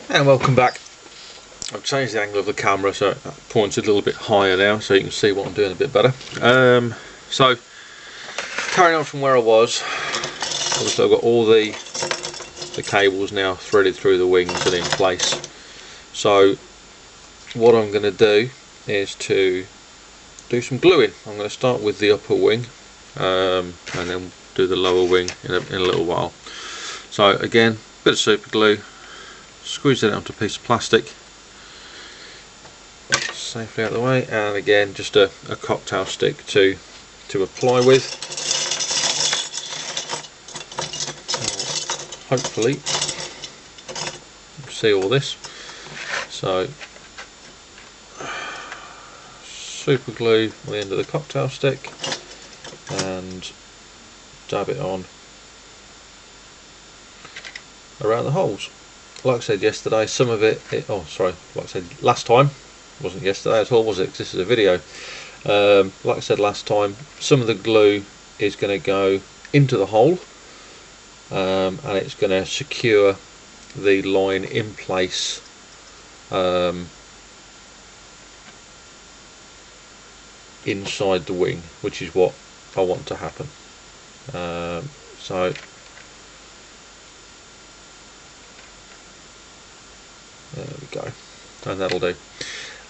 And welcome back. I've changed the angle of the camera so it points a little bit higher now so you can see what I'm doing a bit better. So carrying on from where I was, obviously I've got all the cables now threaded through the wings and in place. So what I'm going to do is to do some gluing. I'm going to start with the upper wing and then do the lower wing in a little while. So again, bit of super glue, squeeze it onto a piece of plastic safely out of the way, and again just a cocktail stick to apply with. Hopefully see all this. So super glue on the end of the cocktail stick and dab it on around the holes. Like I said yesterday, some of it like I said last time, wasn't yesterday at all, was it? 'Cause this is a video. Like I said last time, some of the glue is going to go into the hole, and it's going to secure the line in place inside the wing, which is what I want to happen. So there we go, and that'll do.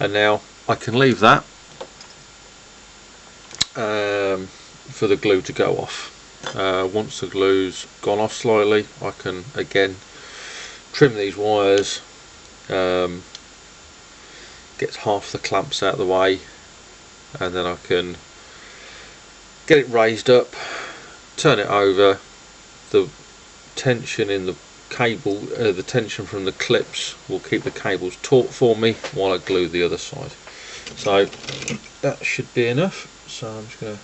And now I can leave that for the glue to go off. Once the glue's gone off slightly, I can again trim these wires, get half the clamps out of the way, and then I can get it raised up, turn it over. The tension in the cable, the tension from the clips will keep the cables taut for me while I glue the other side. So that should be enough. So I'm just going to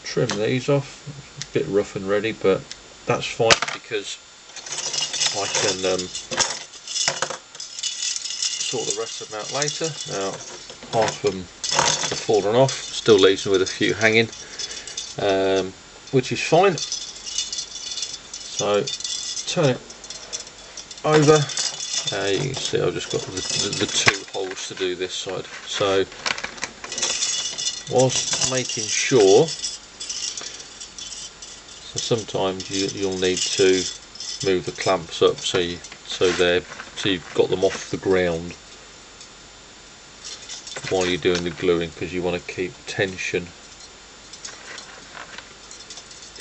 trim these off. It's a bit rough and ready, but that's fine because I can sort the rest of them out later. Now half of them have fallen off, still leaves them with a few hanging, which is fine. So turn it over. You can see I've just got the two holes to do this side. So whilst making sure, so sometimes you'll need to move the clamps up so you've got them off the ground while you're doing the gluing, because you want to keep tension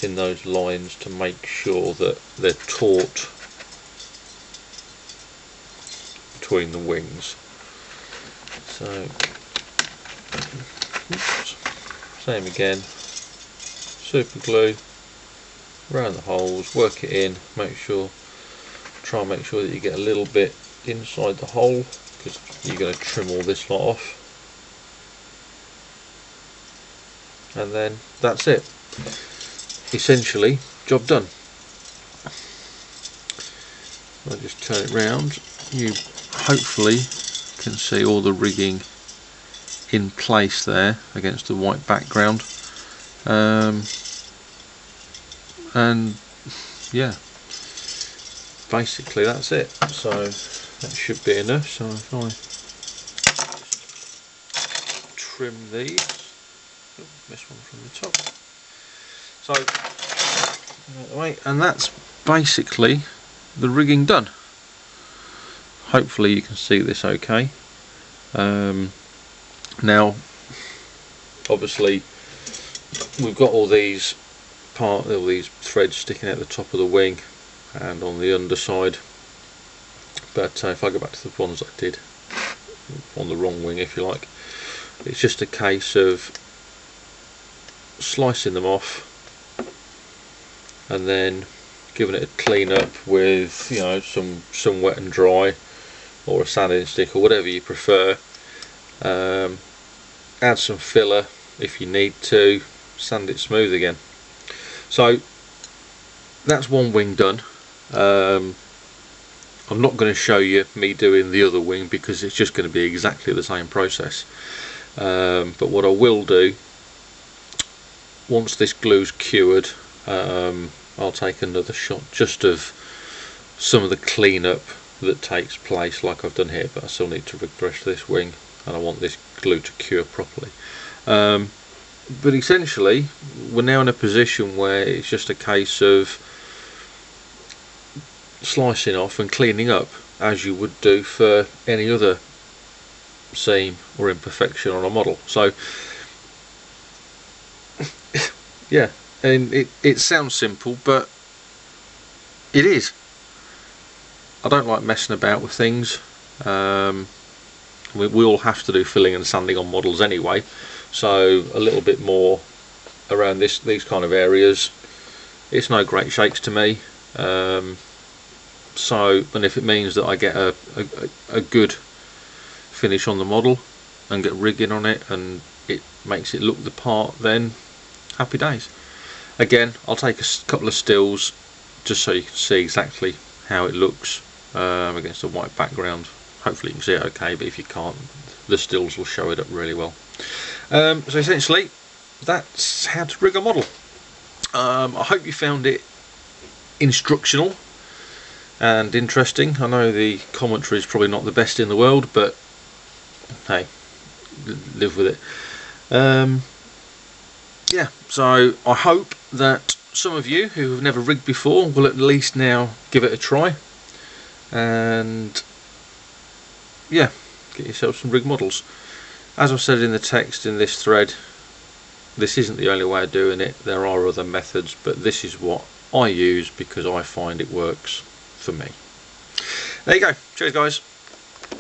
in those lines to make sure that they're taut between the wings. So oops, same again, super glue around the holes, work it in, try and make sure that you get a little bit inside the hole, because you're going to trim all this lot off, and then that's it. Essentially, job done. I'll just turn it round. You hopefully can see all the rigging in place there against the white background, and yeah, basically that's it. So that should be enough. So if I trim these, missed one from the top. So, and that's basically the rigging done. Hopefully you can see this okay. Now, obviously, we've got all these threads sticking out the top of the wing and on the underside. But if I go back to the ones I did on the wrong wing, if you like, it's just a case of slicing them off and then giving it a clean up with, you know, some wet and dry or a sanding stick or whatever you prefer. Add some filler if you need to, sand it smooth again. So that's one wing done. I'm not going to show you me doing the other wing because it's just going to be exactly the same process. But what I will do, once this glue's cured, I'll take another shot just of some of the cleanup that takes place like I've done here, but I still need to rig the rest of this wing, and I want this glue to cure properly. But essentially we're now in a position where it's just a case of slicing off and cleaning up as you would do for any other seam or imperfection on a model. So yeah, and it sounds simple, but it is. I don't like messing about with things. We all have to do filling and sanding on models anyway, so a little bit more around these kind of areas, it's no great shakes to me. So, and if it means that I get a good finish on the model and get rigging on it and it makes it look the part, then happy days. Again, I'll take a couple of stills just so you can see exactly how it looks against a white background. Hopefully you can see it okay, but if you can't, the stills will show it up really well. So essentially that's how to rig a model. I hope you found it instructional and interesting. I know the commentary is probably not the best in the world, but hey, live with it. Yeah, so I hope that some of you who have never rigged before will at least now give it a try, and yeah, get yourself some rig models. As I've said in the text in this thread, this isn't the only way of doing it. There are other methods, but this is what I use because I find it works for me. There you go. Cheers guys.